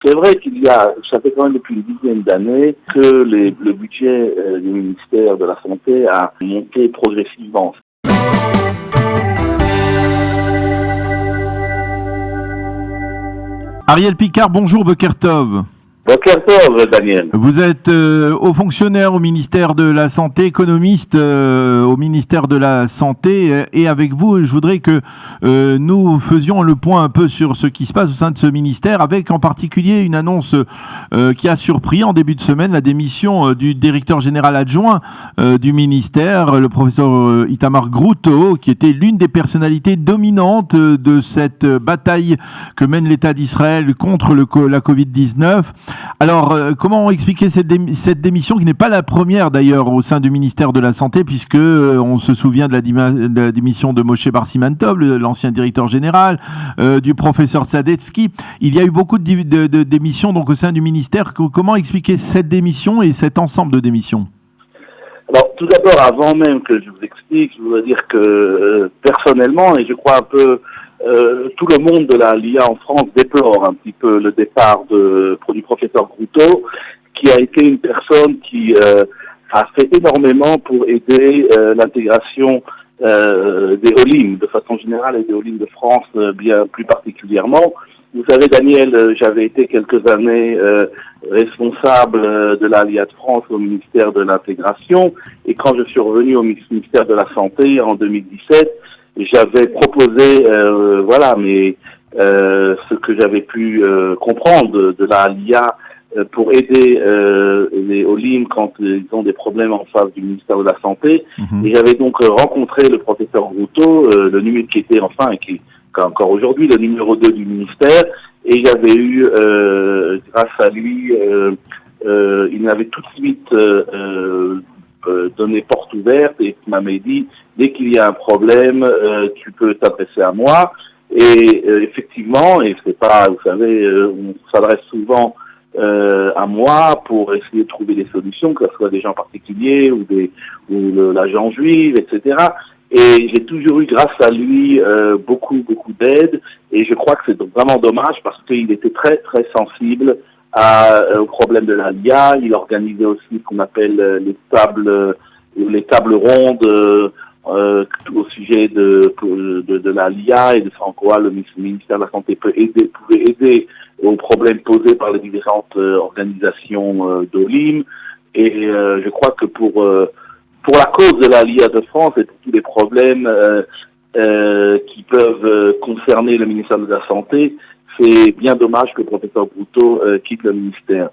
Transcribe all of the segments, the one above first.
C'est vrai ça fait quand même depuis une dizaine d'années que le budget du ministère de la Santé a monté progressivement. Ariel Picard, bonjour Boker Tov. Boker Tov, Daniel. Vous êtes haut fonctionnaire au ministère de la Santé, économiste au ministère de la Santé, et avec vous, je voudrais que nous faisions le point un peu sur ce qui se passe au sein de ce ministère, avec en particulier une annonce qui a surpris en début de semaine, la démission du directeur général adjoint du ministère, le professeur Itamar Grouto, qui était l'une des personnalités dominantes de cette bataille que mène l'État d'Israël contre la Covid-19. Alors, comment expliquer cette démission qui n'est pas la première d'ailleurs au sein du ministère de la Santé, puisque on se souvient de la démission de Moshe Bar Siman Tov, l'ancien directeur général, du professeur Sadetsky. Il y a eu beaucoup de démissions donc au sein du ministère. Comment expliquer cette démission et cet ensemble de démissions? Alors, tout d'abord, avant même que je vous explique, je voudrais dire que personnellement, et je crois un peu tout le monde de la LIA en France déplore un petit peu le départ du professeur Grouto, qui a été une personne qui a fait énormément pour aider l'intégration des Olim de façon générale et des Olim de France bien plus particulièrement. Vous savez, Daniel, j'avais été quelques années responsable de la LIA de France au ministère de l'intégration, et quand je suis revenu au ministère de la Santé en 2017, j'avais proposé, ce que j'avais pu comprendre de la LIA pour aider les Olim quand ils ont des problèmes en face du ministère de la Santé. Et j'avais donc rencontré le professeur Grouto, le numéro qui était encore aujourd'hui le numéro 2 du ministère, et j'avais eu, grâce à lui, il m'avait tout de suite donné porte ouverte et m'avait dit, dès qu'il y a un problème, tu peux t'adresser à moi. Et effectivement, et c'est pas, vous savez, on s'adresse souvent à moi pour essayer de trouver des solutions, que ce soit des gens particuliers ou l'agent juive, etc. Et j'ai toujours eu, grâce à lui, beaucoup d'aide, et je crois que c'est vraiment dommage parce qu'il était très très sensible au problème de la LIA. Il organisait aussi ce qu'on appelle les tables rondes au sujet de la LIA et de en quoi le ministère de la Santé pouvait aider aux problèmes posés par les différentes organisations d'Olim. Et je crois que pour la cause de la LIA de France et pour tous les problèmes qui peuvent concerner le ministère de la Santé, c'est bien dommage que le professeur Grouto quitte le ministère.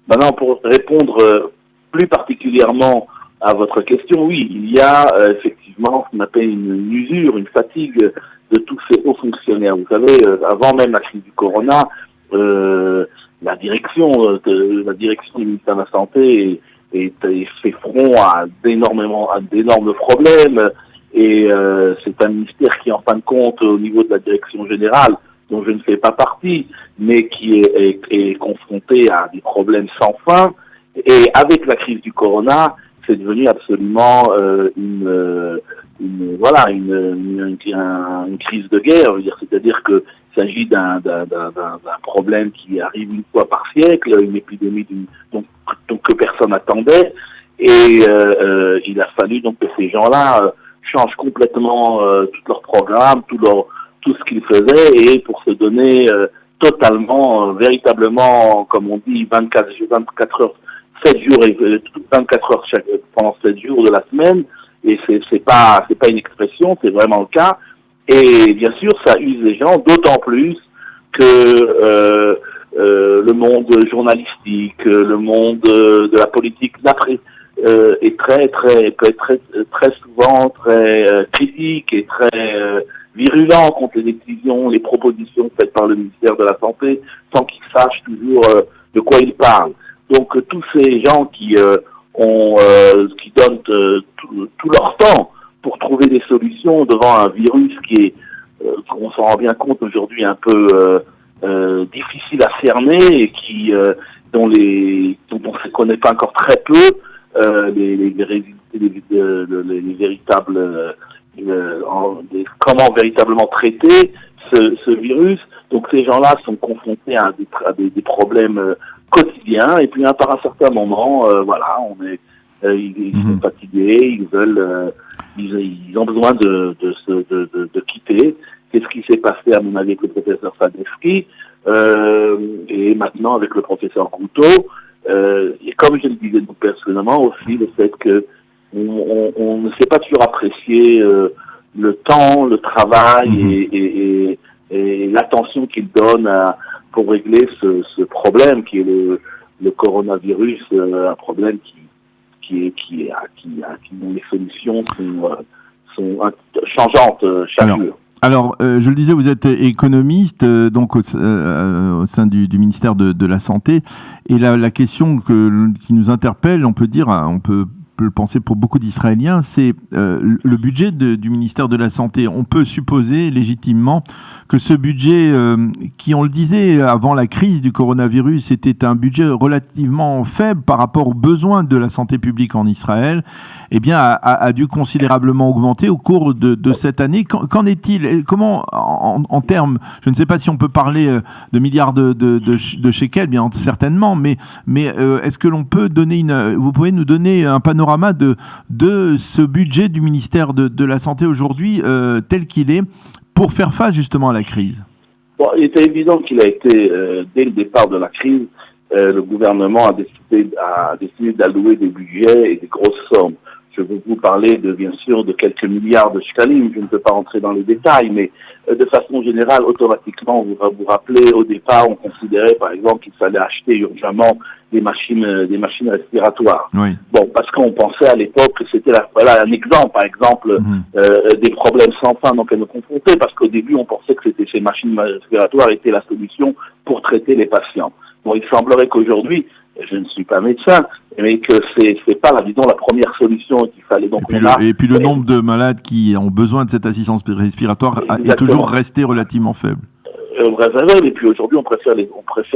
Maintenant, pour répondre plus particulièrement à votre question, oui, il y a effectivement ce qu'on appelle une usure, une fatigue de tous ces hauts fonctionnaires. Vous savez, avant même la crise du corona, la direction du ministère de la Santé fait front à d'énormes problèmes, et c'est un ministère qui, en fin de compte, au niveau de la direction générale, dont je ne fais pas partie, mais qui est confronté à des problèmes sans fin. Et avec la crise du corona, c'est devenu absolument une crise de guerre. C'est-à-dire que il s'agit d'un problème qui arrive une fois par siècle, une épidémie donc que personne n'attendait, et il a fallu donc que ces gens-là changent complètement tout leur programme, tout ce qu'ils faisaient, et pour se donner totalement, véritablement, comme on dit, 24 heures, 7 jours, 24 heures pendant 7 jours de la semaine, et c'est pas une expression, c'est vraiment le cas. Et bien sûr, ça use les gens, d'autant plus que le monde journalistique, le monde de la politique est peut être très souvent très critique et très virulent contre les décisions, les propositions faites par le ministère de la Santé, sans qu'ils sachent toujours de quoi ils parlent. Donc tous ces gens qui donnent tout leur temps pour trouver des solutions devant un virus qui est, on s'en rend bien compte aujourd'hui, un peu difficile à cerner, et dont on ne connaît pas encore très peu les véritables comment véritablement traiter ce virus. Donc ces gens-là sont confrontés à des problèmes quotidiens, et puis par un certain moment, voilà, ils sont fatigués, ils ont besoin de quitter. C'est ce qui s'est passé à mon avis avec le professeur Sadevski, et maintenant avec le professeur Gouteau. Et comme je le disais nous personnellement aussi, le fait que on ne sait pas toujours apprécier le temps, le travail et l'attention qu'il donne pour régler ce problème qui est le coronavirus, un problème dont les solutions sont changeantes chaque jour. Alors, je le disais, vous êtes économiste, donc au sein du ministère de la Santé, et la question qui nous interpelle, on peut le penser pour beaucoup d'Israéliens, c'est le budget du ministère de la Santé. On peut supposer légitimement que ce budget, qui, on le disait avant la crise du coronavirus, était un budget relativement faible par rapport aux besoins de la santé publique en Israël, eh bien, a dû considérablement augmenter au cours de cette année. Qu'en est-il? Comment, en termes, je ne sais pas si on peut parler de milliards de shekels, bien certainement, mais est-ce que l'on peut donner vous pouvez nous donner un panorama de ce budget du ministère de la Santé aujourd'hui, tel qu'il est, pour faire face justement à la crise? Bon, il était évident qu'il a été, dès le départ de la crise, le gouvernement a décidé d'allouer des budgets et des grosses sommes. Je veux vous parler bien sûr de quelques milliards de shekalim, je ne peux pas rentrer dans les détails, mais de façon générale, automatiquement, vous vous rappelez, au départ, on considérait par exemple qu'il fallait acheter urgemment des machines respiratoires. Oui. Bon, parce qu'on pensait à l'époque que c'était un exemple, par exemple, des problèmes sans fin dont elle nous confrontait, parce qu'au début, on pensait que ces machines respiratoires étaient la solution pour traiter les patients. Bon, il semblerait qu'aujourd'hui, je ne suis pas médecin, mais que c'est pas, disons, la première solution qu'il fallait. Donc et puis le nombre de malades qui ont besoin de cette assistance respiratoire est toujours resté relativement faible. Et puis aujourd'hui, on préfère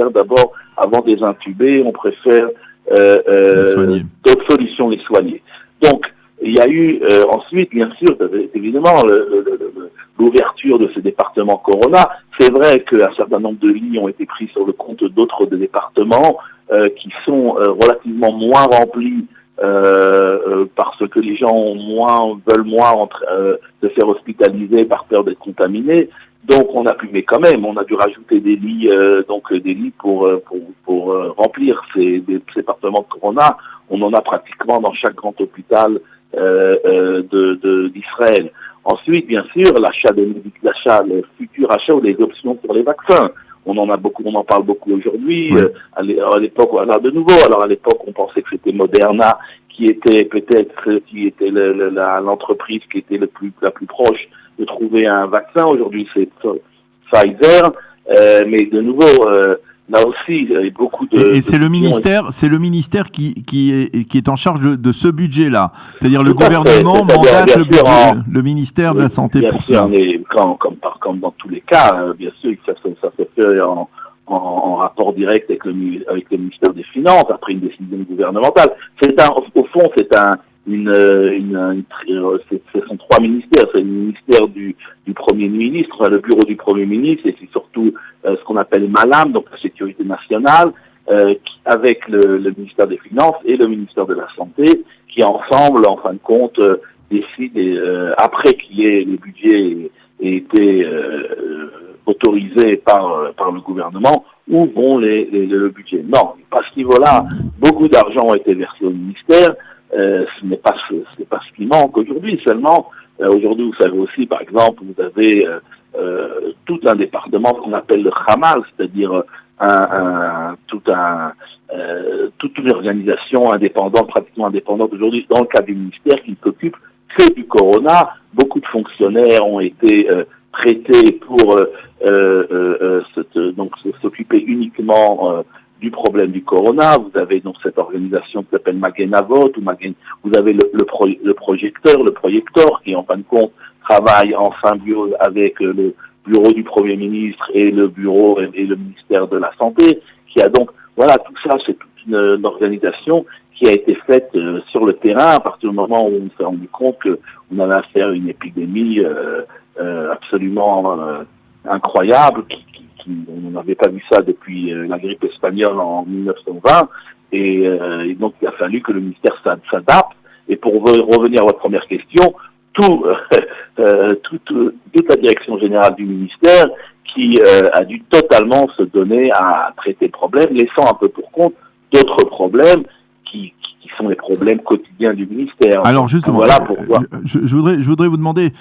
d'abord, avant de les intuber, on préfère d'autres solutions, les soigner. Donc, il y a eu ensuite, bien sûr, évidemment, l'ouverture de ces départements Corona. C'est vrai qu'un certain nombre de lits ont été pris sur le compte d'autres départements qui sont relativement moins remplis parce que les gens veulent moins se faire hospitaliser par peur d'être contaminés. Donc on a pu, mais quand même, on a dû rajouter des lits, pour remplir ces départements de Corona. On en a pratiquement dans chaque grand hôpital d'Israël. Ensuite, bien sûr, le futur achat ou les options pour les vaccins. On en parle beaucoup aujourd'hui. Oui. À l'époque, de nouveau. Alors à l'époque, on pensait que c'était Moderna qui était l'entreprise qui était la plus proche de trouver un vaccin. Aujourd'hui, c'est Pfizer. Mais de nouveau, là aussi, il y a beaucoup de... Et c'est le ministère qui est en charge de ce budget-là. C'est-à-dire le gouvernement mandate le ministère de la Santé pour cela. Comme dans tous les cas, bien sûr, ça se fait en rapport direct avec le ministère des Finances, après une décision gouvernementale. Au fond, ce sont trois ministères. C'est le ministère du Premier ministre, le bureau du Premier ministre, et c'est surtout ce qu'on appelle Malam, donc la sécurité nationale, avec le ministère des Finances et le ministère de la Santé, qui ensemble, en fin de compte, décident, après les budgets aient été autorisés par le gouvernement, où vont le budget. Non, à ce niveau-là, beaucoup d'argent a été versé au ministère. Ce n'est pas ce qui manque aujourd'hui. Seulement, aujourd'hui, vous savez aussi, par exemple, vous avez tout un département qu'on appelle le Hamal, c'est-à-dire toute une organisation indépendante, pratiquement indépendante aujourd'hui, dans le cadre du ministère, qui ne s'occupe que du corona. Beaucoup de fonctionnaires ont été traités pour s'occuper uniquement du problème du corona. Vous avez donc cette organisation qui s'appelle Magen Avot, vous avez le projecteur qui en fin de compte travaille en symbiose avec le bureau du Premier ministre et le bureau et le ministère de la Santé, qui a donc, voilà, tout ça, c'est toute une organisation qui a été faite sur le terrain à partir du moment où on s'est rendu compte qu'on avait affaire à une épidémie absolument incroyable on n'avait pas vu ça depuis la grippe espagnole en 1920, et donc il a fallu que le ministère s'adapte. Et pour revenir à votre première question, toute la direction générale du ministère qui a dû totalement se donner à traiter le problème, laissant un peu pour compte d'autres problèmes qui sont les problèmes quotidiens du ministère. Alors justement, voilà pourquoi. Je voudrais vous demander,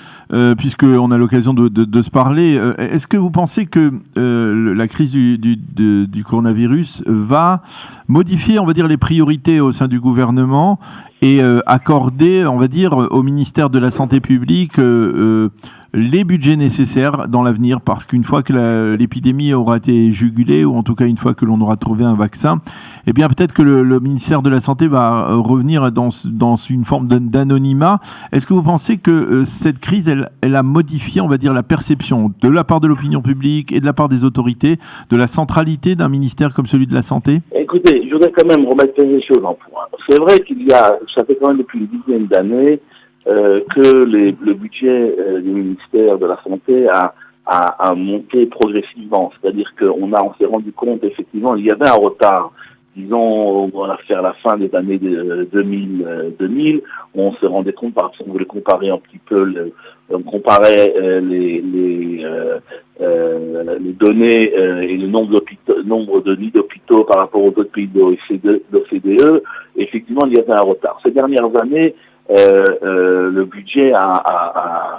puisqu'on a l'occasion de se parler, est-ce que vous pensez que la crise du coronavirus va modifier, on va dire, les priorités au sein du gouvernement et accorder, on va dire, au ministère de la Santé publique les budgets nécessaires dans l'avenir, parce qu'une fois que l'épidémie aura été jugulée, ou en tout cas une fois que l'on aura trouvé un vaccin, eh bien peut-être que le ministère de la Santé va revenir dans une forme d'anonymat. Est-ce que vous pensez que cette crise, elle a modifié, on va dire, la perception de la part de l'opinion publique et de la part des autorités de la centralité d'un ministère comme celui de la Santé? Écoutez, je voudrais quand même remettre les choses en point. C'est vrai ça fait quand même depuis une dizaine d'années que le budget du ministère de la Santé a monté progressivement. C'est-à-dire qu'on s'est rendu compte, effectivement, il y avait un retard. Disons, vers la fin des années 2000, on se rendait compte, par exemple, on voulait comparer un petit peu, on comparait les données et le nombre de lits d'hôpitaux par rapport aux autres pays de l'OCDE. Effectivement, il y avait un retard. Ces dernières années, le budget a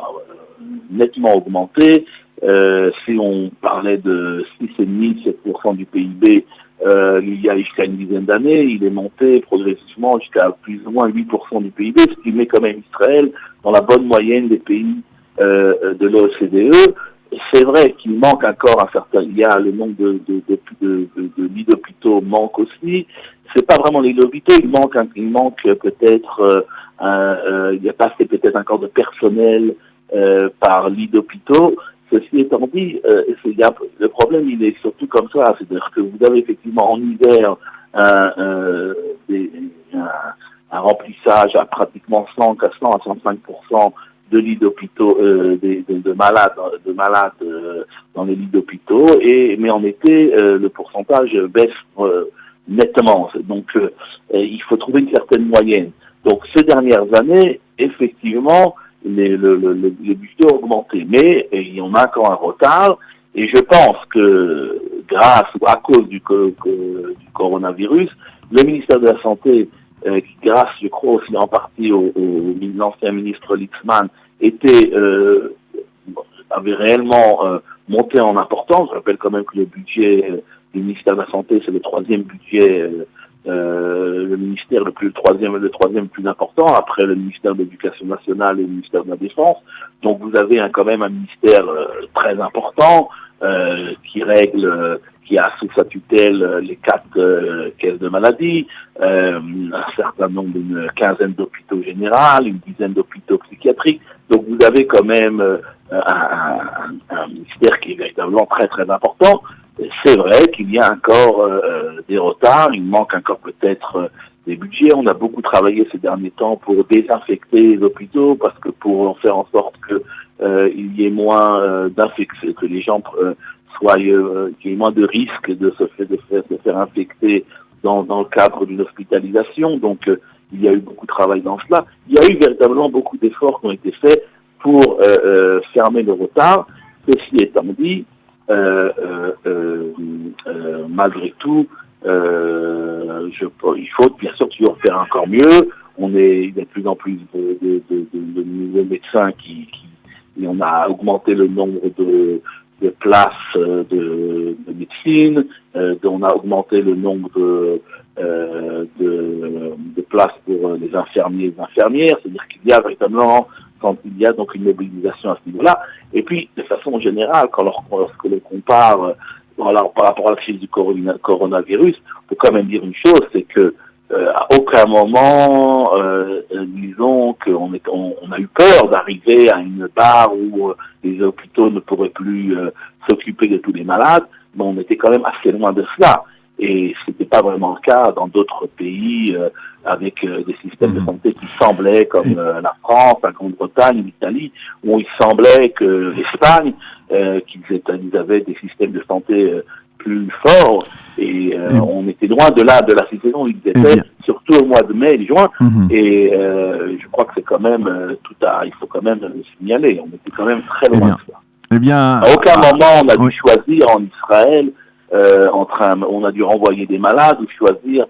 nettement augmenté. Si on parlait de 6,5-7% du PIB, il y a jusqu'à une dizaine d'années, il est monté progressivement jusqu'à plus ou moins 8% du PIB, ce qui met quand même Israël dans la bonne moyenne des pays de l'OCDE. C'est vrai qu'il manque encore il y a le nombre de lits d'hôpitaux manque aussi. C'est pas vraiment les lits d'hôpitaux, il manque peut-être il y a pas assez peut-être encore de personnel par lit d'hôpitaux. Ceci étant dit, le problème il est surtout comme ça, c'est-à-dire que vous avez effectivement en hiver un remplissage à pratiquement 100 à 105% de lits d'hôpitaux, de malades dans les lits d'hôpitaux, mais en été le pourcentage baisse nettement. Donc il faut trouver une certaine moyenne. Donc ces dernières années, effectivement, les budgets ont augmenté, mais il y en a encore un retard, et je pense que grâce ou à cause du coronavirus, le ministère de la Santé, grâce, je crois aussi en partie au l'ancien ministre Litzman, avait réellement monté en importance. Je rappelle quand même que le budget du ministère de la Santé, c'est le troisième budget le ministère le troisième plus important après le ministère de l'Éducation nationale et le ministère de la Défense. Donc vous avez quand même un ministère très important qui a sous sa tutelle les 4 caisses de maladie, un certain nombre, une quinzaine d'hôpitaux généraux, une dizaine d'hôpitaux psychiatriques. Donc vous avez quand même un ministère qui est véritablement très très important. C'est vrai qu'il y a encore des retards, il manque encore peut-être des budgets. On a beaucoup travaillé ces derniers temps pour désinfecter les hôpitaux, parce que pour faire en sorte que il y ait moins d'infections, que les gens qu'il y ait moins de risques de se faire infecter dans le cadre d'une hospitalisation. Donc il y a eu beaucoup de travail dans cela. Il y a eu véritablement beaucoup d'efforts qui ont été faits pour fermer le retard. Ceci étant dit, malgré tout, il faut bien sûr toujours faire encore mieux. Il y a de plus en plus de nouveaux médecins et on a augmenté le nombre de places de médecine, on a augmenté le nombre de places pour les infirmiers et les infirmières, c'est-à-dire qu'il y a véritablement, quand il y a donc une mobilisation à ce niveau-là. Et puis, de façon générale, lorsque l'on compare par rapport à la crise du coronavirus, on peut quand même dire une chose, c'est que à aucun moment, disons qu'on a eu peur d'arriver à une barre où les hôpitaux ne pourraient plus s'occuper de tous les malades, mais on était quand même assez loin de cela. Et c'était pas vraiment le cas dans d'autres pays avec des systèmes de santé qui semblaient comme la France, la Grande-Bretagne, l'Italie, où il semblait que l'Espagne, qu'ils avaient des systèmes de santé plus forts, et on était loin de la situation où ils étaient, surtout au mois de mai et juin, et je crois que c'est quand même il faut quand même le signaler, on était quand même très loin de ça. À aucun moment on a dû choisir en Israël, on a dû renvoyer des malades ou choisir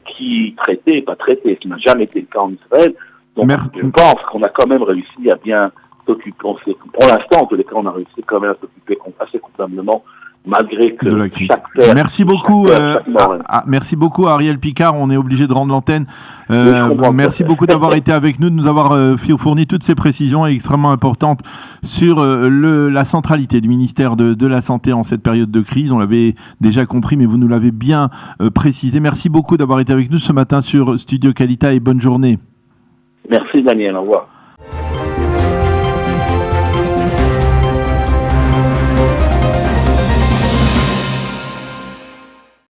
qui traiter et pas traiter, ce qui n'a jamais été le cas en Israël. Donc je pense qu'on a quand même réussi à bien s'occuper, pour l'instant en tous les cas on a réussi quand même à s'occuper assez convenablement, malgré que chaque terre, merci beaucoup, merci beaucoup Ariel Picard, on est obligé de rendre l'antenne. Merci beaucoup d'avoir été avec nous, de nous avoir fourni toutes ces précisions extrêmement importantes sur la centralité du ministère de la Santé en cette période de crise. On l'avait déjà compris, mais vous nous l'avez bien précisé. Merci beaucoup d'avoir été avec nous ce matin sur Studio Kalita et bonne journée. Merci Daniel, au revoir.